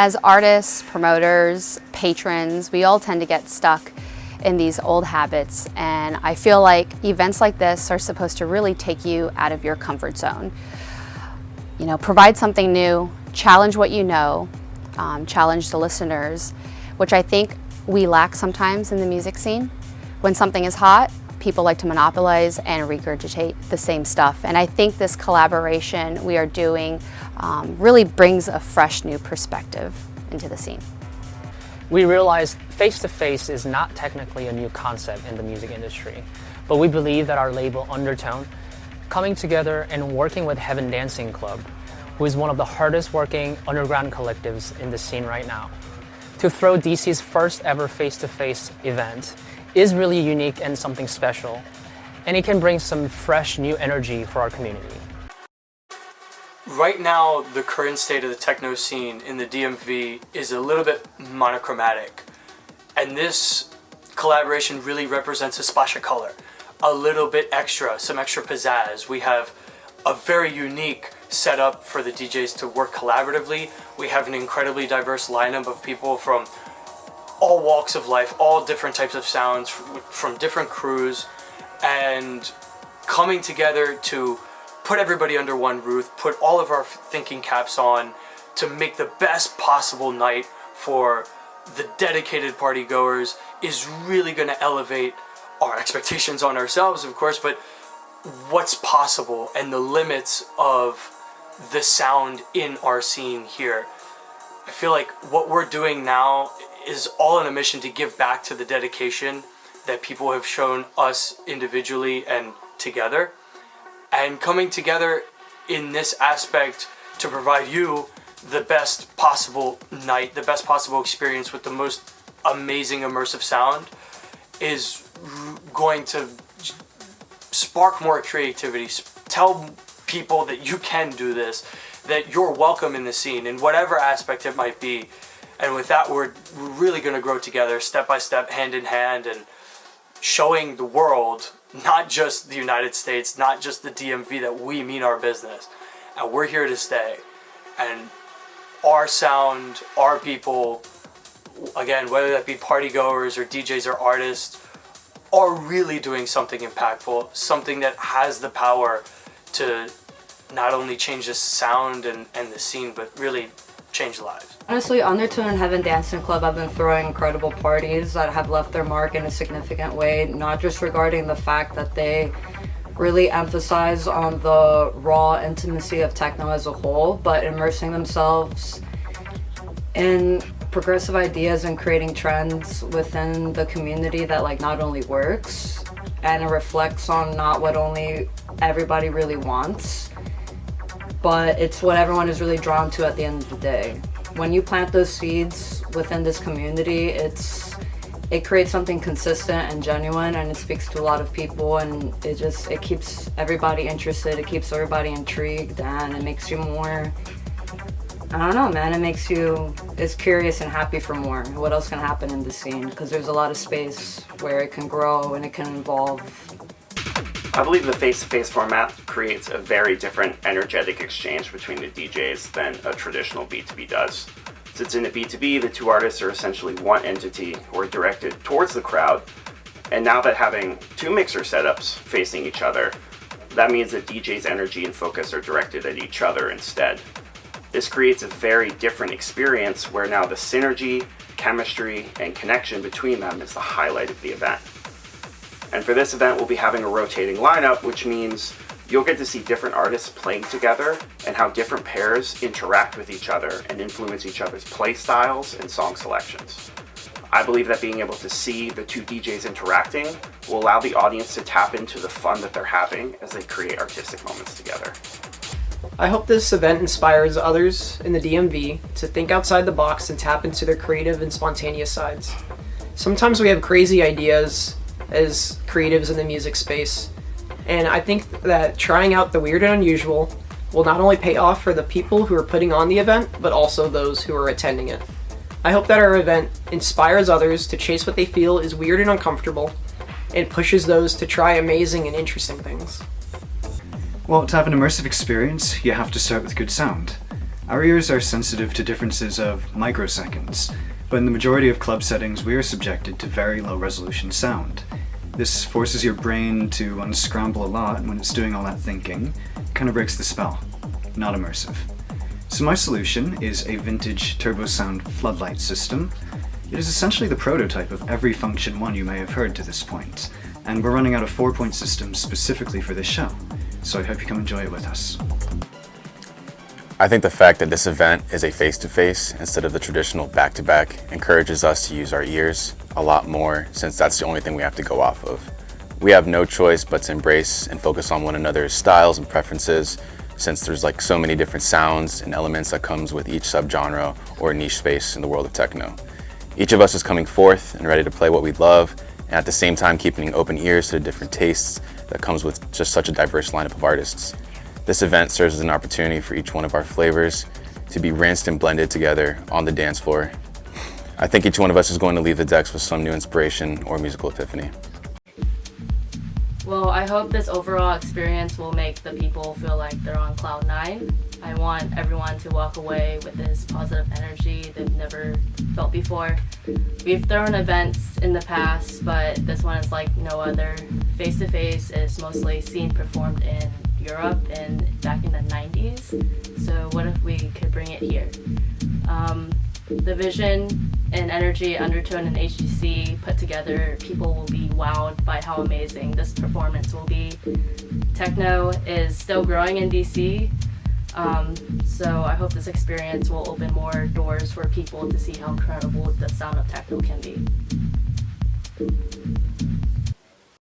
As artists, promoters, patrons, we all tend to get stuck in these old habits, and I feel like events like this are supposed to really take you out of your comfort zone. You know, provide something new, challenge what you know, challenge the listeners, which I think we lack sometimes in the music scene. When something is hot, people like to monopolize and regurgitate the same stuff. And I think this collaboration we are doing really brings a fresh new perspective into the scene. We realize face-to-face is not technically a new concept in the music industry, but we believe that our label Undertone, coming together and working with Heaven Dancing Club, who is one of the hardest working underground collectives in the scene right now, to throw DC's first ever face-to-face event is really unique and something special, and it can bring some fresh new energy for our community. Right now, the current state of the techno scene in the DMV is a little bit monochromatic, and this collaboration really represents a splash of color, a little bit extra, some extra pizzazz. We have a very unique setup for the DJs to work collaboratively. We have an incredibly diverse lineup of people from all walks of life, all different types of sounds from different crews, and coming together to put everybody under one roof, put all of our thinking caps on to make the best possible night for the dedicated party goers is really going to elevate our expectations on ourselves, of course, but what's possible and the limits of the sound in our scene here. I feel like what we're doing now is all in a mission to give back to the dedication that people have shown us individually and together. And coming together in this aspect to provide you the best possible night, the best possible experience with the most amazing immersive sound is going to spark more creativity. Tell people that you can do this, that you're welcome in the scene in whatever aspect it might be. And with that, we're really going to grow together step by step, hand in hand, and showing the world, not just the United States, not just the DMV, that we mean our business. And we're here to stay. And our sound, our people, again, whether that be party goers or DJs or artists, are really doing something impactful, something that has the power to not only change the sound and the scene, but really change lives. Honestly, Undertone and Heaven Dancing Club have been throwing incredible parties that have left their mark in a significant way, not just regarding the fact that they really emphasize on the raw intimacy of techno as a whole, but immersing themselves in progressive ideas and creating trends within the community that not only works and it reflects on not what only everybody really wants, but it's what everyone is really drawn to at the end of the day. When you plant those seeds within this community, it creates something consistent and genuine, and it speaks to a lot of people, and it keeps everybody interested, it keeps everybody intrigued, and it makes you more, I don't know, man, it makes you as curious and happy for more. What else can happen in the scene? Because there's a lot of space where it can grow and it can evolve. I believe the face-to-face format creates a very different energetic exchange between the DJs than a traditional B2B does. Since in a B2B, the two artists are essentially one entity who are directed towards the crowd, and now that having two mixer setups facing each other, that means that DJ's energy and focus are directed at each other instead. This creates a very different experience where now the synergy, chemistry, and connection between them is the highlight of the event. And for this event, we'll be having a rotating lineup, which means you'll get to see different artists playing together and how different pairs interact with each other and influence each other's play styles and song selections. I believe that being able to see the two DJs interacting will allow the audience to tap into the fun that they're having as they create artistic moments together. I hope this event inspires others in the DMV to think outside the box and tap into their creative and spontaneous sides. Sometimes we have crazy ideas as creatives in the music space, and I think that trying out the weird and unusual will not only pay off for the people who are putting on the event, but also those who are attending it. I hope that our event inspires others to chase what they feel is weird and uncomfortable, and pushes those to try amazing and interesting things. Well, to have an immersive experience, you have to start with good sound. Our ears are sensitive to differences of microseconds, but in the majority of club settings we are subjected to very low resolution sound. This forces your brain to unscramble a lot when it's doing all that thinking. It kind of breaks the spell. Not immersive. So my solution is a vintage turbo sound floodlight system. It is essentially the prototype of every Function 1 you may have heard to this point, and we're running out a 4-point system specifically for this show, so I hope you come enjoy it with us. I think the fact that this event is a face-to-face instead of the traditional back-to-back encourages us to use our ears a lot more, since that's the only thing we have to go off of. We have no choice but to embrace and focus on one another's styles and preferences, since there's like so many different sounds and elements that comes with each subgenre or niche space in the world of techno. Each of us is coming forth and ready to play what we love, and at the same time keeping open ears to the different tastes that comes with just such a diverse lineup of artists. This event serves as an opportunity for each one of our flavors to be rinsed and blended together on the dance floor. I think each one of us is going to leave the decks with some new inspiration or musical epiphany. Well, I hope this overall experience will make the people feel like they're on cloud 9. I want everyone to walk away with this positive energy they've never felt before. We've thrown events in the past, but this one is like no other. Face-to-face is mostly seen performed in Europe and back in the 90s. So what if we could bring it here? The vision and energy Undertone and HDC put together, people will be wowed by how amazing this performance will be. Techno is still growing in DC, so I hope this experience will open more doors for people to see how incredible the sound of techno can be.